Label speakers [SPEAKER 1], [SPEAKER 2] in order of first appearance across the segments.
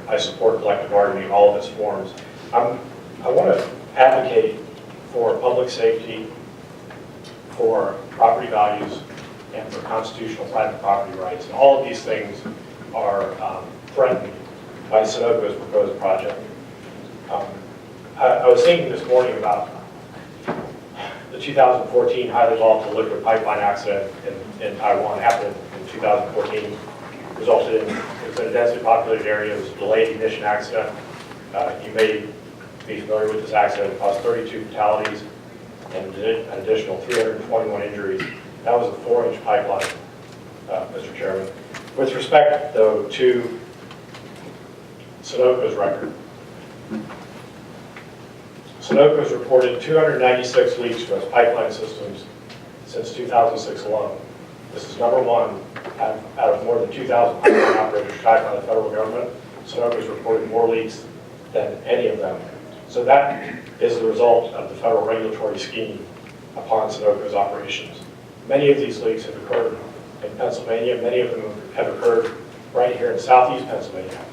[SPEAKER 1] I support collective bargaining in all of its forms. I want to advocate for public safety, for property values, and for constitutional private property rights. And all of these things are threatened by Sunoco's proposed project. I was thinking this morning about the 2014 highly volatile liquid pipeline accident in Taiwan. Happened in 2014, resulted in, it was in a densely populated area. It was a delayed ignition accident. You may be familiar with this accident. It caused 32 fatalities and an additional 321 injuries. That was a 4-inch pipeline, Mr. Chairman. With respect, though, to Sunoco's record, Sunoco's reported 296 leaks from its pipeline systems since 2006 alone. This is number one out of more than 2,000 pipeline operators tracked by the federal government. Sunoco's reported more leaks than any of them. So that is the result of the federal regulatory scheme upon Sunoco's operations. Many of these leaks have occurred in Pennsylvania. Many of them have occurred right here in southeast Pennsylvania.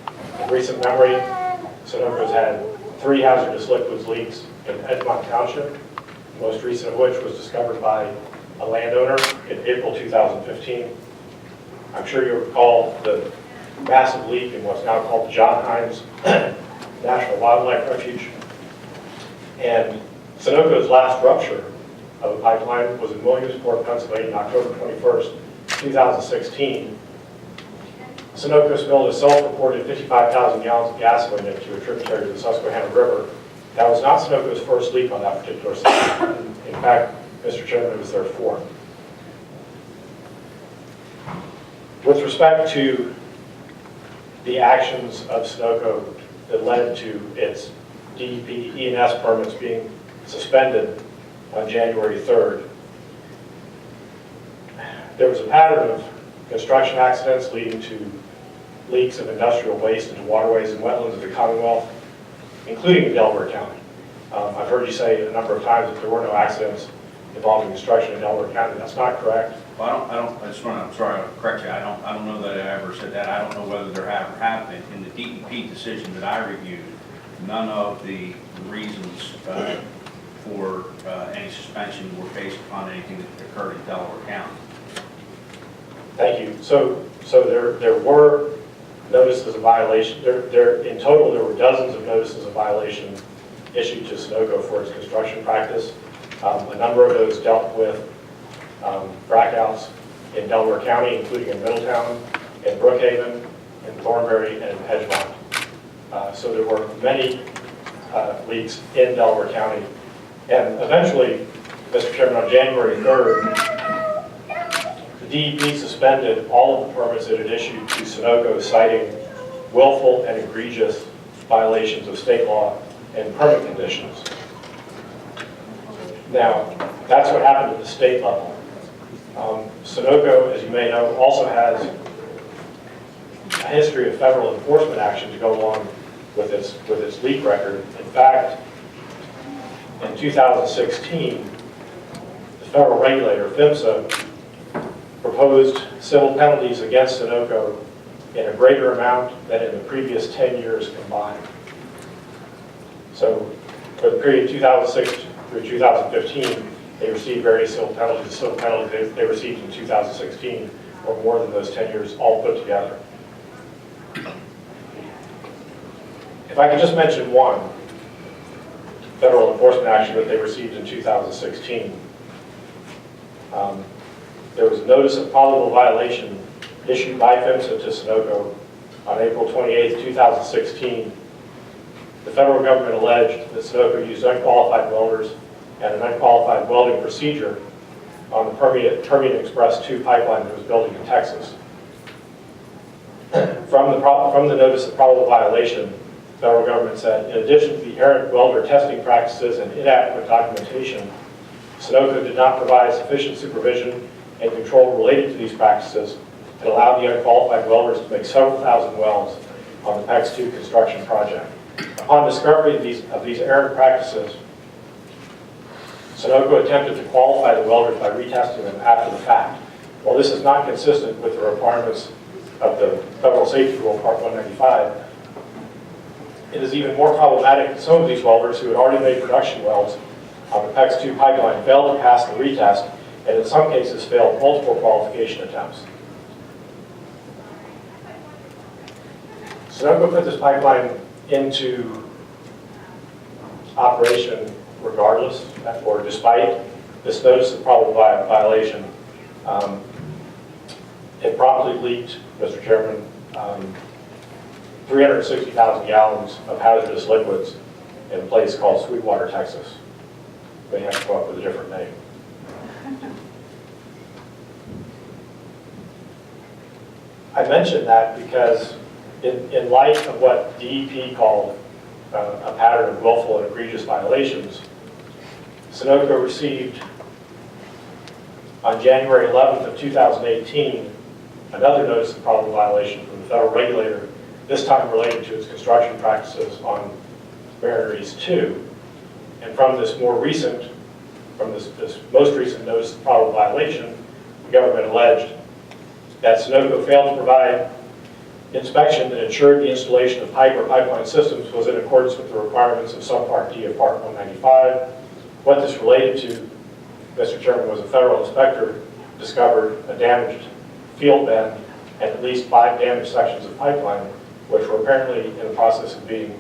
[SPEAKER 1] In recent memory, Sunoco's had 3 hazardous liquids leaks in Edgemont Township, the most recent of which was discovered by a landowner in April 2015. I'm sure you recall the massive leak in what's now called the John Hines National Wildlife Refuge. And Sunoco's last rupture of a pipeline was in Williamsport, Pennsylvania, on October 21st, 2016. Sunoco spilled a self-reported 55,000 gallons of gasoline into a tributary of the Susquehanna River. That was not Sunoco's first leak on that particular site. In fact, Mr. Chairman, it was their 4th. With respect to the actions of Sunoco that led to its DEP E&S permits being suspended on January 3rd, there was a pattern of construction accidents leading to leaks of industrial waste into waterways and wetlands of the Commonwealth, including in Delaware County. I've heard you say a number of times that there were no accidents involving construction in Delaware County. That's not correct.
[SPEAKER 2] Well, I'm sorry to correct you. I don't know that I ever said that. I don't know whether there have been. In the DEP decision that I reviewed, none of the reasons for any suspension were based upon anything that occurred in Delaware County.
[SPEAKER 1] Thank you. So there were notices of violation. In total, there were dozens of notices of violation issued to Sunoco for its construction practice. A number of those dealt with frackouts in Delaware County, including in Middletown, in Brookhaven, in Thornbury, and in Edgemont. So there were many leaks in Delaware County. And eventually, Mr. Chairman, on January 3rd, the DEP suspended all of the permits it had issued to Sunoco, citing willful and egregious violations of state law and permit conditions. Now, that's what happened at the state level. Sunoco, as you may know, also has a history of federal enforcement action to go along with its leak record. In fact, in 2016, the federal regulator, PHMSA, proposed civil penalties against Sunoco in a greater amount than in the previous 10 years combined. So for the period 2006 through 2015, they received various civil penalties. The civil penalties they received in 2016 were more than those 10 years all put together. If I could just mention one federal enforcement action that they received in 2016. There was a notice of probable violation issued by PHMSA to Sunoco on April 28, 2016. The federal government alleged that Sunoco used unqualified welders and an unqualified welding procedure on the Permian Express 2 pipeline that was building in Texas. From the notice of probable violation, the federal government said, in addition to the errant welder testing practices and inadequate documentation, Sunoco did not provide sufficient supervision and control related to these practices and allowed the unqualified welders to make several thousand welds on the PEX 2 construction project. Upon discovery of these errant practices, Sunoco attempted to qualify the welders by retesting them after the fact. While this is not consistent with the requirements of the Federal Safety Rule, Part 195, It is even more problematic that some of these welders who had already made production welds on the PEX 2 pipeline failed to pass the retest, and in some cases failed multiple qualification attempts. Sunoco put this pipeline into operation regardless, or despite this notice of probable violation. It promptly leaked, Mr. Chairman, 360,000 gallons of hazardous liquids in a place called Sweetwater, Texas. They have to come up with a different name. I mention that because in light of what DEP called a pattern of willful and egregious violations, Sunoco received on January 11th of 2018 another notice of probable violation from the federal regulator, this time related to its construction practices on Mariner East 2. And from this most recent notice of probable violation, the government alleged that Sunoco failed to provide inspection that ensured the installation of pipe or pipeline systems was in accordance with the requirements of subpart D of Part 195. What this related to, Mr. Chairman, was a federal inspector discovered a damaged field bend and at least 5 damaged sections of pipeline, which were apparently in the process of being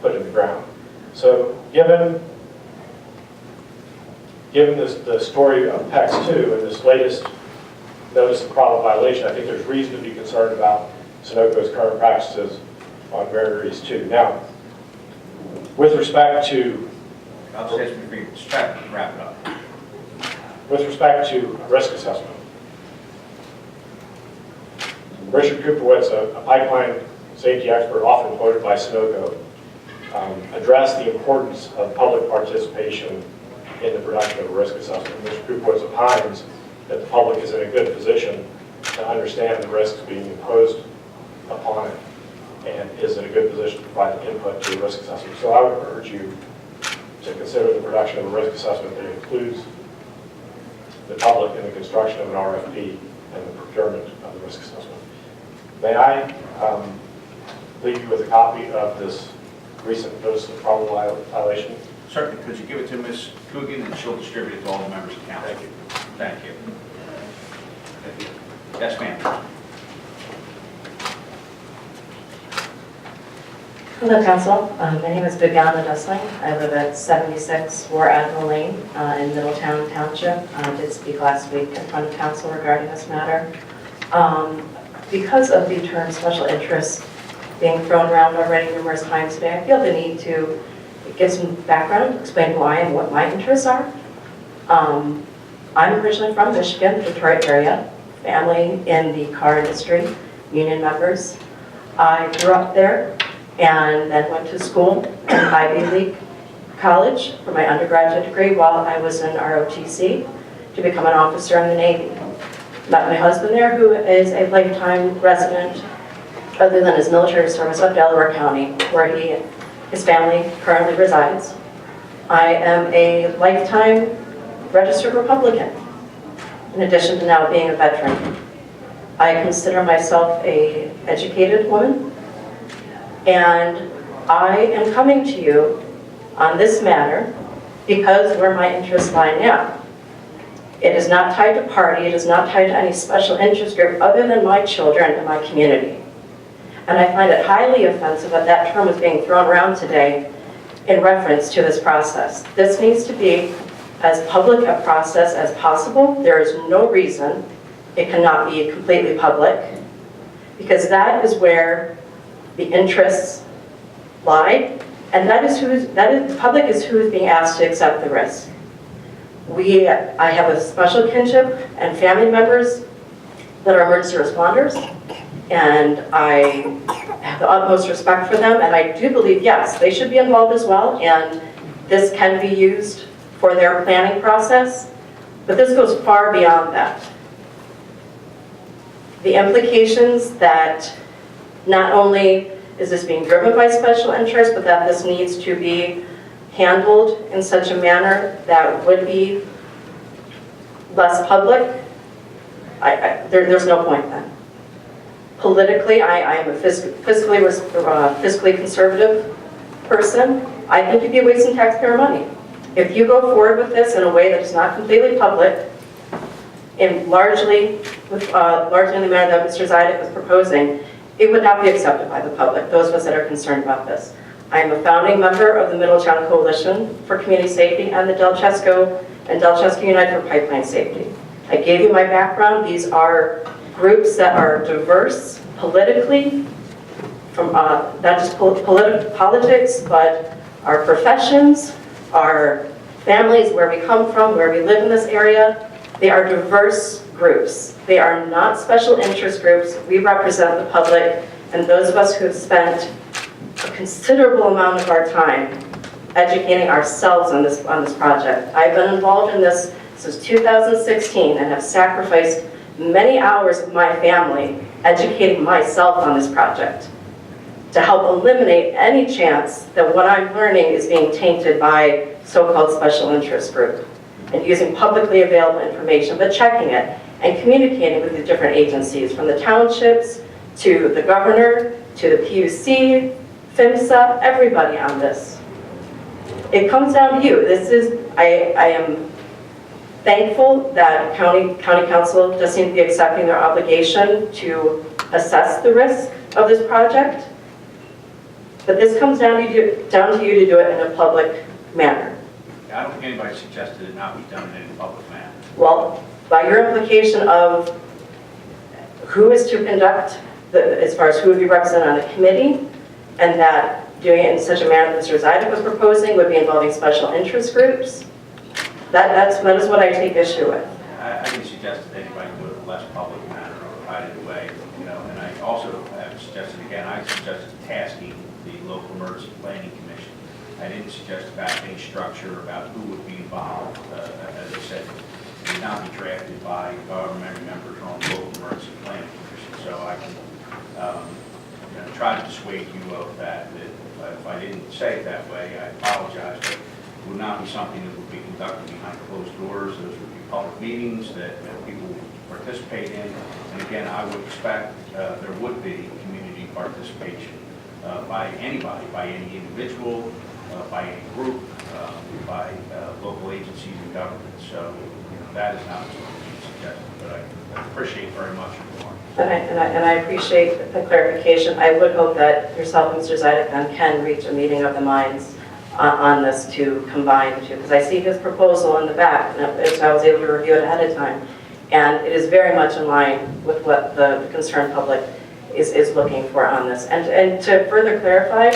[SPEAKER 1] put in the ground. So given the story of PEX 2 and this latest notice of probable violation, I think there's reason to be concerned about Sunoco's current practices on Mariner East 2. Now, with respect to...
[SPEAKER 2] I'll just ask you for just try to wrap it up.
[SPEAKER 1] With respect to risk assessment, Richard Kupowitz, a pipeline safety expert often quoted by Sunoco, addressed the importance of public participation in the production of a risk assessment. Mr. Kupowitz opines that the public is in a good position to understand the risks being imposed upon it and is in a good position to provide input to a risk assessment. So I would urge you to consider the production of a risk assessment that includes the public in the construction of an RFP and the procurement of the risk assessment. May I leave you with a copy of this recent notice of probable violation?
[SPEAKER 2] Certainly. Could you give it to Ms. Coogan and she'll distribute it to all the members of council?
[SPEAKER 1] Thank you.
[SPEAKER 2] Thank you. Yes, ma'am.
[SPEAKER 3] Hello, Council. My name is Viviana Dustling. I live at 76 War Admiral Lane in Middletown Township. I did speak last week in front of Council regarding this matter. Because of the term special interest being thrown around already numerous times today, I feel the need to give some background, explain why and what my interests are. I'm originally from Michigan, Detroit area, family in the car industry, union members. I grew up there and then went to school at Ivy League College for my undergraduate degree while I was in ROTC to become an officer in the Navy. Met my husband there, who is a lifetime resident, other than his military service, of Delaware County, where his family currently resides. I am a lifetime registered Republican, in addition to now being a veteran. I consider myself an educated woman, and I am coming to you on this matter because where my interests lie now. It is not tied to party, it is not tied to any special interest group other than my children and my community. And I find it highly offensive that that term is being thrown around today in reference to this process. This needs to be as public a process as possible. There is no reason it cannot be completely public, because that is where the interests lie, and the public is who is being asked to accept the risk. I have a special kinship and family members that are emergency responders, and I have the utmost respect for them, and I do believe, yes, they should be involved as well, and this can be used for their planning process, but this goes far beyond that. The implications that not only is this being driven by special interest, but that this needs to be handled in such a manner that would be less public, there's no point then. politically, I am a fiscally conservative person. I think you'd be wasting taxpayer money. If you go forward with this in a way that is not completely public, and largely in the manner that Mr. Zidek was proposing, it would not be accepted by the public, those of us that are concerned about this. I am a founding member of the Middletown Coalition for Community Safety and the Del Chesco and Del Chesco Unite for Pipeline Safety. I gave you my background. These are groups that are diverse politically, from not just politics, but our professions, our families, where we come from, where we live in this area. They are diverse groups. They are not special interest groups. We represent the public and those of us who have spent a considerable amount of our time educating ourselves on this project. I've been involved in this since 2016 and have sacrificed many hours of my family educating myself on this project to help eliminate any chance that what I'm learning is being tainted by so-called special interest group, and using publicly available information, but checking it and communicating with the different agencies, from the townships to the governor, to the PUC, PHMSA, everybody on this. It comes down to you. I am thankful that county council does seem to be accepting their obligation to assess the risk of this project, but this comes down to you to do it in a public manner.
[SPEAKER 2] I don't think anybody suggested it not be done in a public manner.
[SPEAKER 3] Well, by your implication of who is to conduct, as far as who would be represented on the committee, and that doing it in such a manner that Mr. Zidek was proposing would be involving special interest groups, that is what I take issue with.
[SPEAKER 2] I didn't suggest that anybody do it in a less public manner or hide it away, and I also have suggested, again, I suggested tasking the local emergency planning commission. I didn't suggest about any structure about who would be involved. As I said, it would not be drafted by government members on the local emergency planning commission. So I can try to dissuade you of that. If I didn't say it that way, I apologize, but it would not be something that would be conducted behind closed doors. Those would be public meetings that people would participate in. And again, I would expect there would be community participation by anybody, by any individual, by any group, by local agencies and government. So that is not what's being suggested, but I appreciate very much your remark.
[SPEAKER 3] And I appreciate the clarification. I would hope that yourself and Mr. Zidek can reach a meeting of the minds on this to combine the two, because I see his proposal in the back, and I was able to review it ahead of time, and it is very much in line with what the concerned public is looking for on this. And to further clarify,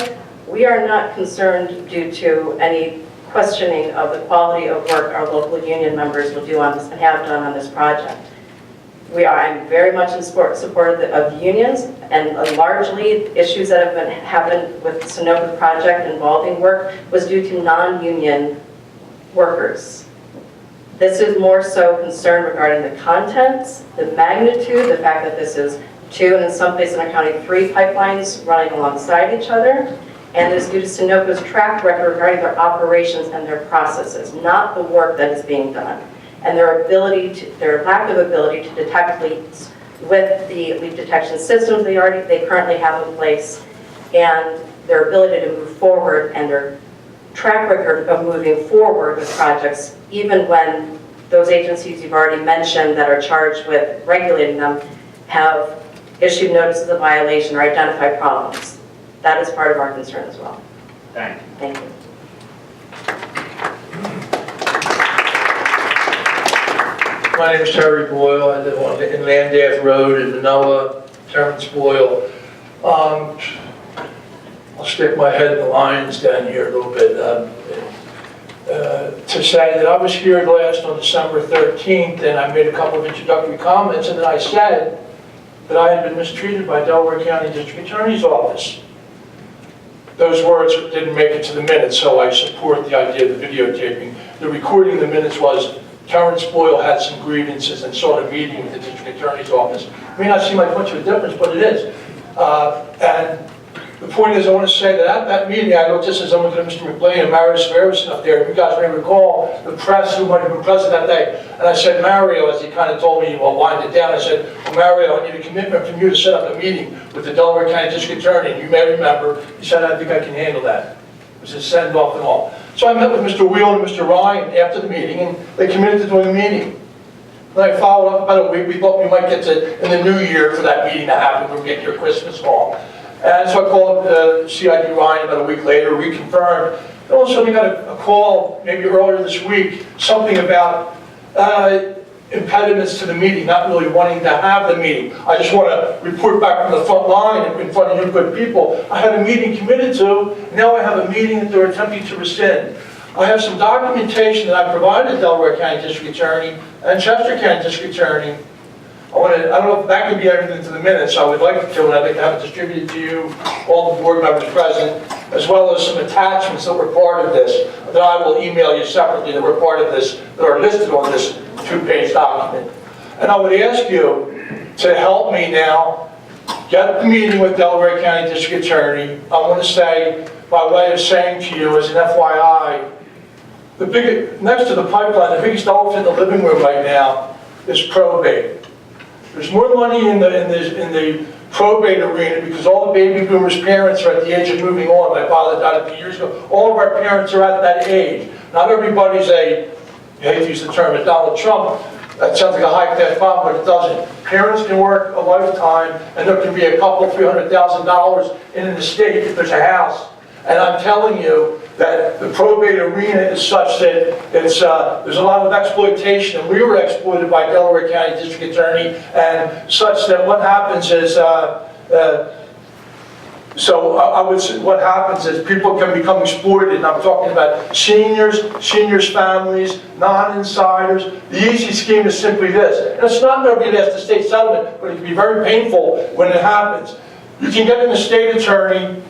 [SPEAKER 3] we are not concerned due to any questioning of the quality of work our local union members will do on this and have done on this project. I'm very much in support of unions, and largely issues that have happened with the Sunoco project involving work was due to non-union workers. This is more so concerned regarding the contents, the magnitude, the fact that this is 2, and in some places in our county 3 pipelines running alongside each other, and is due to Sunoco's track record regarding their operations and their processes, not the work that is being done, and their lack of ability to detect leaks with the leak detection systems they currently have in place, and their ability to move forward and their track record of moving forward with projects, even when those agencies you've already mentioned that are charged with regulating them have issued notices of violation or identified problems. That is part of our concern as well.
[SPEAKER 2] Thank you.
[SPEAKER 3] Thank you.
[SPEAKER 4] My name is Terry Boyle. I live on Landaff Road in Manoa, Terrence Boyle. I'll stick my head in the lion's den here a little bit. To say that I was here last on December 13th, and I made a couple of introductory comments, and then I said that I had been mistreated by Delaware County District Attorney's Office. Those words didn't make it to the minutes, so I support the idea of the videotaping. The recording of the minutes was Terrence Boyle had some grievances and sought a meeting with the District Attorney's Office. It may not seem like much of a difference, but it is. And The point is, I want to say that at that meeting, I looked just as I looked at Mr. McLean and Mario Sparrowson up there. You guys may recall the press who might have been present that day. And I said, Mario, as he kind of told me, well, wind it down, I said, well, Mario, I need a commitment from you to set up a meeting with the Delaware County District Attorney. And you may remember, he said, I think I can handle that. It was a send off and all. So I met with Mr. Wheel and Mr. Ryan after the meeting, and they committed to doing a meeting. Then I followed up about a week. We thought we might get to, in the new year, for that meeting to happen. We were getting your Christmas call. And so I called CID Ryan about a week later, reconfirmed. And all of a sudden we got a call, maybe earlier this week, something about impediments to the meeting, not really wanting to have the meeting. I just want to report back from the front line in front of you good people. I had a meeting committed to, now I have a meeting that they're attempting to rescind. I have some documentation that I provided Delaware County District Attorney and Chester County District Attorney. I don't know if that could be entered into the minutes. I would like to, and I'd like to have it distributed to you, all the board members present, as well as some attachments that were part of this, that I will email you separately that were part of this, that are listed on this 2-page document. And I would ask you to help me now get the meeting with Delaware County District Attorney. I want to say, by way of saying to you as an FYI, next to the pipeline, the biggest elephant in the living room right now is probate. There's more money in the probate arena because all the baby boomers' parents are at the age of moving on. My father died a few years ago. All of our parents are at that age. Not everybody's I hate to use the term, Donald Trump. That sounds like a high-class problem, but it doesn't. Parents can work a lifetime, and there can be a couple, $300,000 in an estate if there's a house. And I'm telling you that the probate arena is such that there's a lot of exploitation, and we were exploited by Delaware County District Attorney, and such that what happens is, I would say what happens is people can become exploited, and I'm talking about seniors, families, non-insiders. The easy scheme is simply this, and it's not nobody that's the state settlement, but it can be very painful when it happens. You can get an estate attorney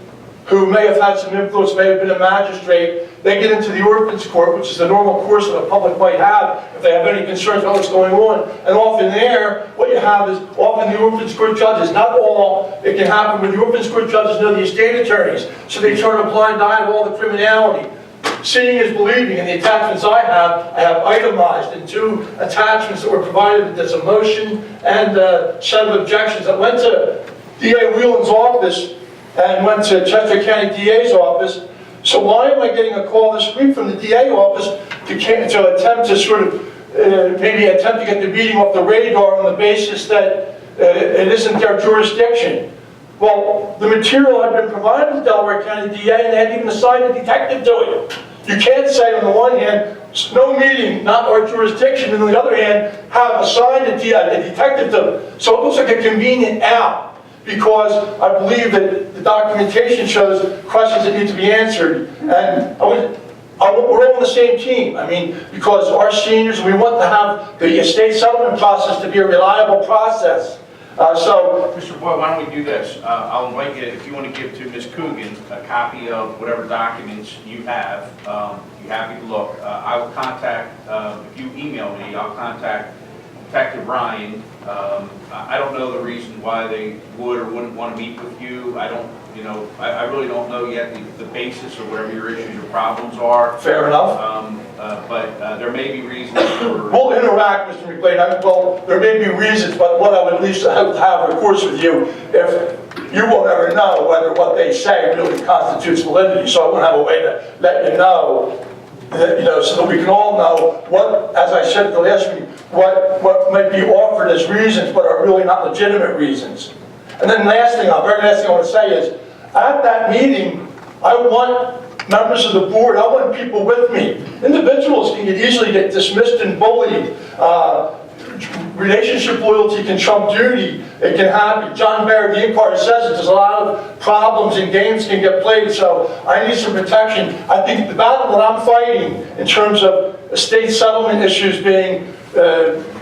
[SPEAKER 4] who may have had some influence, may have been a magistrate. They get into the orphans court, which is the normal course that the public might have if they have any concerns about what's going on. And often there, what you have is often the orphans court judges, not all, it can happen when the orphans court judges know the estate attorneys, so they turn a blind eye to all the criminality. Seeing is believing, and the attachments I have itemized in 2 attachments that were provided. There's a motion and a set of objections that went to D.A. Whelan's office and went to Chester County DA's office. So why am I getting a call this week from the DA office to attempt to sort of, maybe attempt to get the meeting off the radar on the basis that it isn't their jurisdiction? Well, the material had been provided to Delaware County DA, and they hadn't even assigned a detective to it. You can't say on the one hand, no meeting, not our jurisdiction, and on the other hand, have assigned a detective to them. So it looks like a convenient out, because I believe that the documentation shows questions that need to be answered. And we're all on the same team. I mean, because our seniors, we want to have the estate settlement process to be a reliable process.
[SPEAKER 2] Mr. Boyle, why don't we do this? I'll invite you, if you want to give to Ms. Coogan a copy of whatever documents you have, you're happy to look. I will contact, if you email me, I'll contact Detective Ryan. I don't know the reason why they would or wouldn't want to meet with you. I don't, I really don't know yet the basis of whatever your issues or problems are.
[SPEAKER 4] Fair enough.
[SPEAKER 2] But there may be reasons for...
[SPEAKER 4] We'll interact, Mr. McLean. Well, there may be reasons, but what I would at least have recourse with you, if you will never know whether what they say really constitutes validity, so I won't have a way to let you know, so that we can all know what, as I said at the last meeting, what might be offered as reasons, but are really not legitimate reasons. And then very last thing I want to say is, at that meeting, I want members of the board, I want people with me. Individuals can easily get dismissed and bullied. Relationship loyalty can trump duty. It can happen. John Barrett, the Inquirer, says that there's a lot of problems and games can get played, so I need some protection. I think the battle that I'm fighting in terms of estate settlement issues being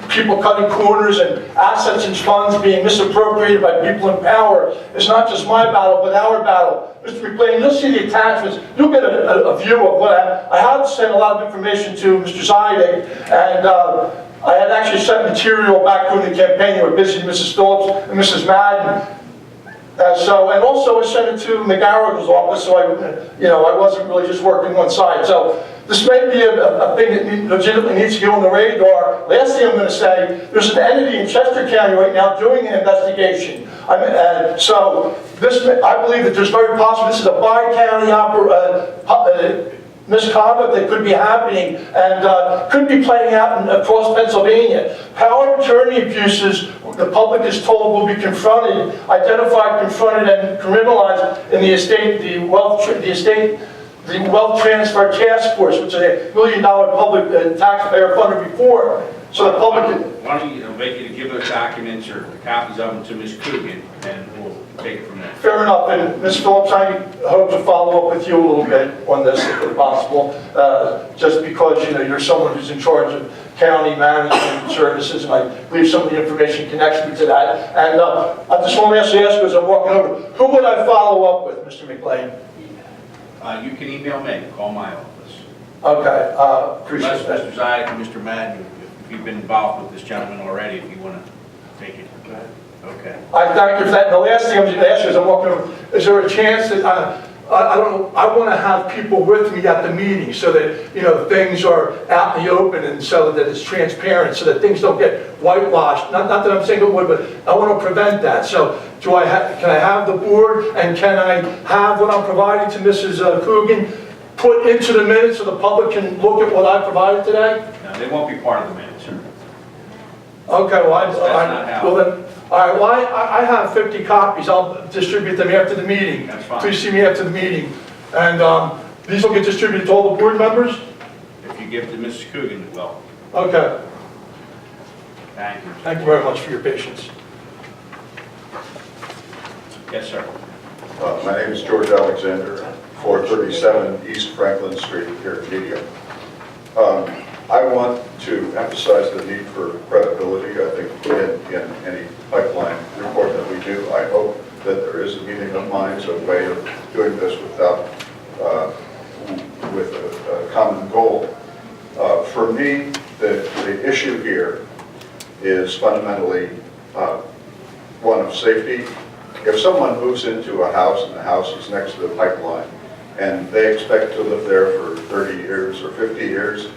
[SPEAKER 4] people cutting corners and assets and funds being misappropriated by people in power is not just my battle, but our battle. Mr. McLean, you'll see the attachments. You'll get a view of what I have sent a lot of information to Mr. Zidek, and I had actually sent material back during the campaign. They were busy, Mrs. Phillips and Mrs. Madden. And also I sent it to McGarrigle's office, so I wasn't really just working one side. So this may be a thing that legitimately needs to get on the radar. Last thing I'm going to say, there's an entity in Chester County right now doing an investigation. So I believe that there's very possible this is a bi-county misconduct that could be happening and could be playing out across Pennsylvania. Power of attorney abuses, the public is told, will be confronted, identified, confronted, and criminalized in the Wealth Transfer Task Force, which is a $1 million public taxpayer funded report. So the public.
[SPEAKER 2] Why don't you invite you to give those documents or copies of them to Ms. Coogan, and we'll take it from there.
[SPEAKER 4] Fair enough, and Ms. Phillips, I hope to follow up with you a little bit on this if possible, just because you're someone who's in charge of county management services, and I believe some of the information connects me to that. And I just want to ask you as I'm walking over, who would I follow up with, Mr. McLean?
[SPEAKER 2] You can email me, call my office.
[SPEAKER 4] Okay, appreciate
[SPEAKER 2] Unless
[SPEAKER 4] that.
[SPEAKER 2] Mr. Zayek and Mr. Madden, if you've been involved with this gentleman already, if you want to take it. Okay.
[SPEAKER 4] I thank you for that. And the last thing I'm going to ask you as I'm walking over, is there a chance that, I don't know, I want to have people with me at the meeting so that, things are out in the open and so that it's transparent, so that things don't get whitewashed. Not that I'm saying it would, but I want to prevent that. So can I have the board and can I have what I'm providing to Mrs. Coogan put into the minutes so the public can look at what I provided today?
[SPEAKER 2] No, they won't be part of the minutes, sir.
[SPEAKER 4] Okay, well,
[SPEAKER 2] That's not how.
[SPEAKER 4] well then, all right, well, I have 50 copies. I'll distribute them after the meeting.
[SPEAKER 2] That's fine.
[SPEAKER 4] Please see me after the meeting. And these will get distributed to all the board members?
[SPEAKER 2] If you give it to Mrs. Coogan, it will.
[SPEAKER 4] Okay.
[SPEAKER 2] Thank you.
[SPEAKER 4] Thank you very much for your patience.
[SPEAKER 2] Yes, sir.
[SPEAKER 5] My name is George Alexander, 437 East Franklin Street here in Media. I want to emphasize the need for credibility. I think in any pipeline report that we do, I hope that there is a meeting of minds, a way of doing this with a common goal. For me, the issue here is fundamentally one of safety. If someone moves into a house and the house is next to the pipeline and they expect to live there for 30 years or 50 years,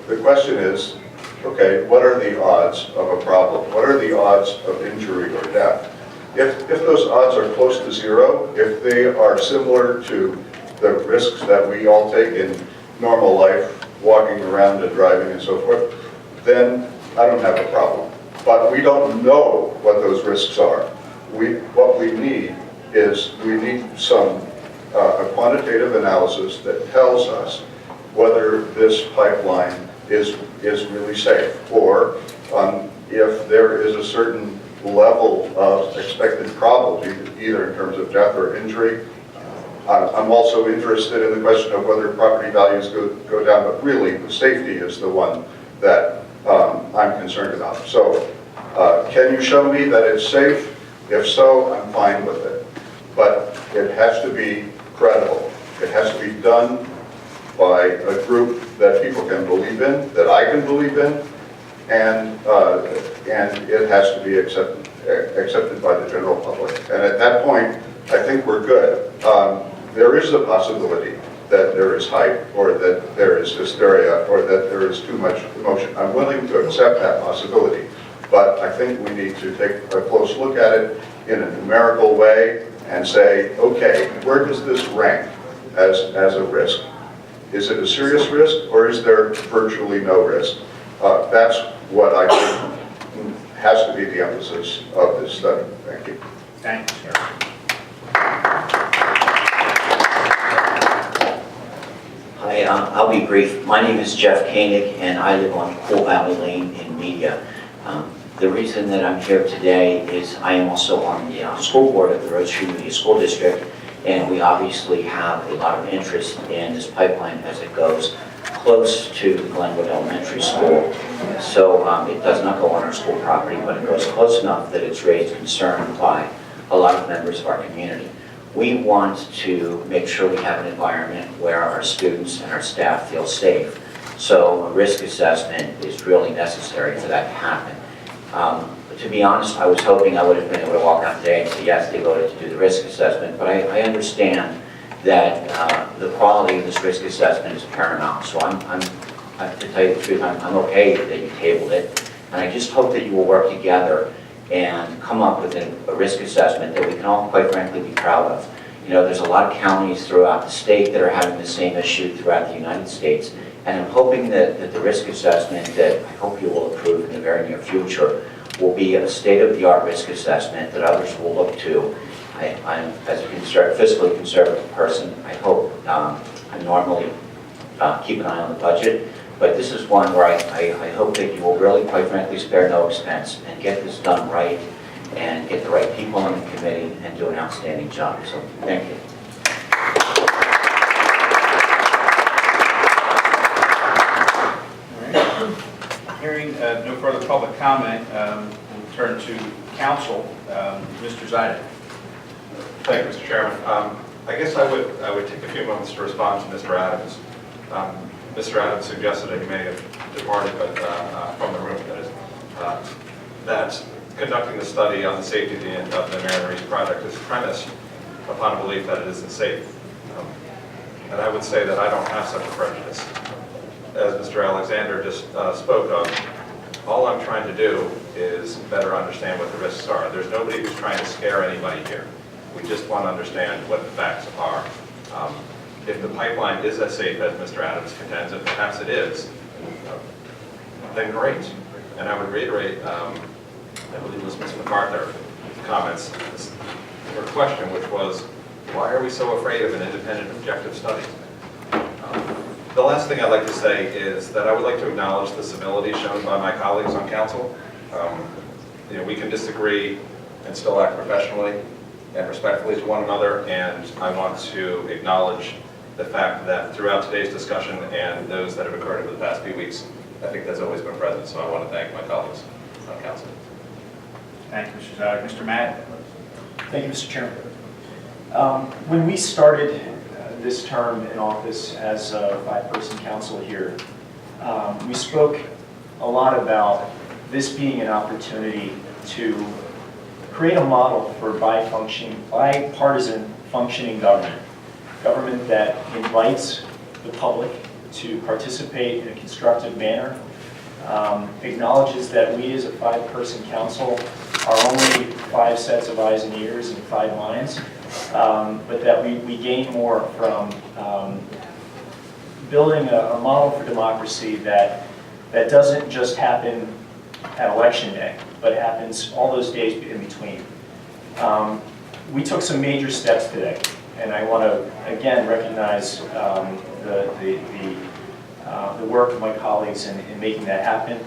[SPEAKER 5] the question is, okay, what are the odds of a problem? What are the odds of injury or death? If those odds are close to zero, if they are similar to the risks that we all take in normal life, walking around and driving and so forth, then I don't have a problem. But we don't know what those risks are. What we need is a quantitative analysis that tells us whether this pipeline is really safe, or if there is a certain level of expected probability, either in terms of death or injury. I'm also interested in the question of whether property values go down, but really the safety is the one that I'm concerned about. So can you show me that it's safe? If so, I'm fine with it. But it has to be credible. It has to be done by a group that people can believe in, that I can believe in, and it has to be accepted by the general public. And at that point, I think we're good. There is a possibility that there is hype, or that there is hysteria, or that there is too much emotion. I'm willing to accept that possibility, but I think we need to take a close look at it in a numerical way and say, okay, where does this rank as a risk? Is it a serious risk, or is there virtually no risk? That's what I think has to be the emphasis of this study. Thank you.
[SPEAKER 2] Thank you, sir.
[SPEAKER 6] Hi, I'll be brief. My name is Jeff Koenig, and I live on Cool Valley Lane in Media. The reason that I'm here today is I am also on the school board of the Rose Tree Media School District, and we obviously have a lot of interest in this pipeline as it goes close to Glenwood Elementary School. So it does not go on our school property, but it goes close enough that it's raised concern by a lot of members of our community. We want to make sure we have an environment where our students and our staff feel safe. So a risk assessment is really necessary for that to happen. to be honest, I was hoping I would have been able to walk out today and say, yes, they voted to do the risk assessment, but I understand that the quality of this risk assessment is paramount. So to tell you the truth, I'm okay that you tabled it, and I just hope that you will work together and come up with a risk assessment that we can all, quite frankly, be proud of. You know, there's a lot of counties throughout the state that are having the same issue throughout the United States, and I'm hoping that the risk assessment that I hope you will approve in the very near future will be a state-of-the-art risk assessment that others will look to. I'm, as a fiscally conservative person, I hope I normally keep an eye on the budget, but this is one where I hope that you will really, quite frankly, spare no expense and get this done right and get the right people on the committee and do an outstanding job. So, thank you.
[SPEAKER 2] Hearing no further public comment, we'll turn to council. Mr. Zidek.
[SPEAKER 7] Thank you, Mr. Chairman. I guess I would take a few moments to respond to Mr. Adams. Mr. Adams suggested that he may have departed from the room, that conducting the study on the safety of the Mariner East project is premised upon a belief that it isn't safe. And I would say that I don't have such a prejudice. As Mr. Alexander just spoke of, all I'm trying to do is better understand what the risks are. There's nobody who's trying to scare anybody here. We just want to understand what the facts are. If the pipeline is as safe as Mr. Adams contends, and perhaps it is, then great. And I would reiterate, I believe it was Ms. MacArthur's comments, her question, which was, why are we so afraid of an independent objective study? The last thing I'd like to say is that I would like to acknowledge the civility shown by my colleagues on council. You know, we can disagree and still act professionally and respectfully to one another, and I want to acknowledge the fact that throughout today's discussion and those that have occurred over the past few weeks, I think that's always been present, so I want to thank my colleagues on council.
[SPEAKER 2] Thank you, Mr. Zidek. Mr. Matt.
[SPEAKER 8] Thank you, Mr. Chairman. When we started this term in office as a five-person council here, we spoke a lot about this being an opportunity to create a model for bipartisan functioning government. Government that invites the public to participate in a constructive manner, acknowledges that we as a five-person council are only 5 sets of eyes and ears and 5 minds, but that we gain more from building a model for democracy that doesn't just happen at election day, but happens all those days in between. We took some major steps today, and I want to again recognize the work of my colleagues in making that happen,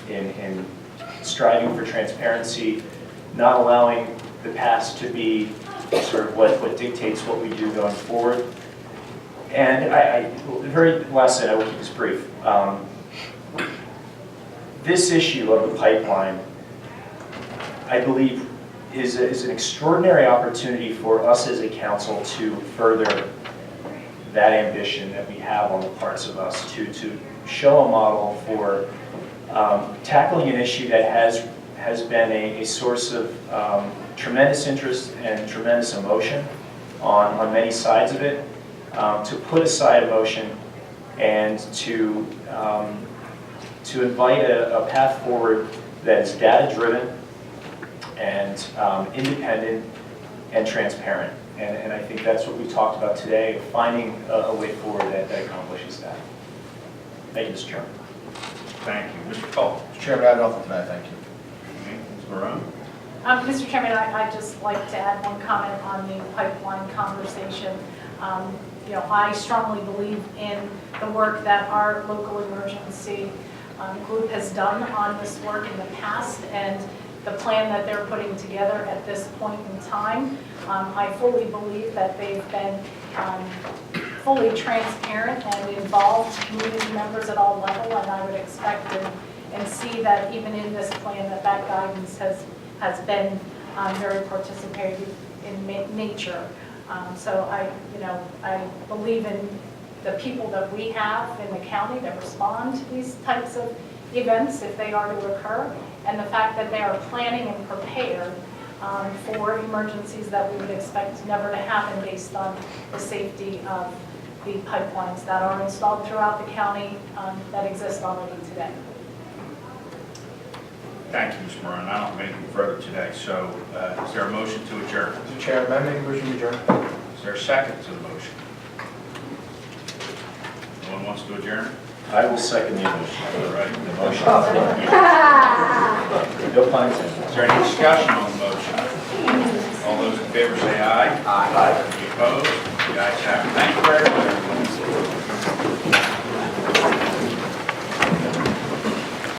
[SPEAKER 8] in striving for transparency, not allowing the past to be sort of what dictates what we do going forward. And the very last thing, I will keep this brief. This issue of the pipeline, I believe, is an extraordinary opportunity for us as a council to further that ambition that we have on the parts of us to show a model for tackling an issue that has been a source of tremendous interest and tremendous emotion on many sides of it, to put aside emotion and to invite a path forward that is data-driven and independent and transparent. And I think that's what we talked about today, finding a way forward that accomplishes that. Thank you, Mr. Chairman.
[SPEAKER 2] Thank you. Mr. Cole.
[SPEAKER 9] Mr. Chairman, I have nothing tonight, thank you.
[SPEAKER 2] Ms. Marone.
[SPEAKER 10] Mr. Chairman, I'd just like to add one comment on the pipeline conversation. You know, I strongly believe in the work that our local emergency group has done on this work in the past, and the plan that they're putting together at this point in time. I fully believe that they've been fully transparent and involved community members at all levels, and I would expect and see that even in this plan that guidance has been very participative in nature. So I believe in the people that we have in the county that respond to these types of events if they are to occur, and the fact that they are planning and prepared for emergencies that we would expect never to happen based on the safety of the pipelines that are installed throughout the county that exist already today.
[SPEAKER 2] Thank you, Ms. Moran. I don't have anything further today, so is there a motion to adjourn?
[SPEAKER 4] Mr. Chairman, I make a motion to adjourn.
[SPEAKER 2] Is there a second to the motion? No one wants to adjourn?
[SPEAKER 8] I will second the motion.
[SPEAKER 2] All right, the motion.
[SPEAKER 8] No pun intended.
[SPEAKER 2] Is there any discussion on the motion? All those in favor say aye. Aye. Any opposed? The ayes have it. Thank you very much, everyone.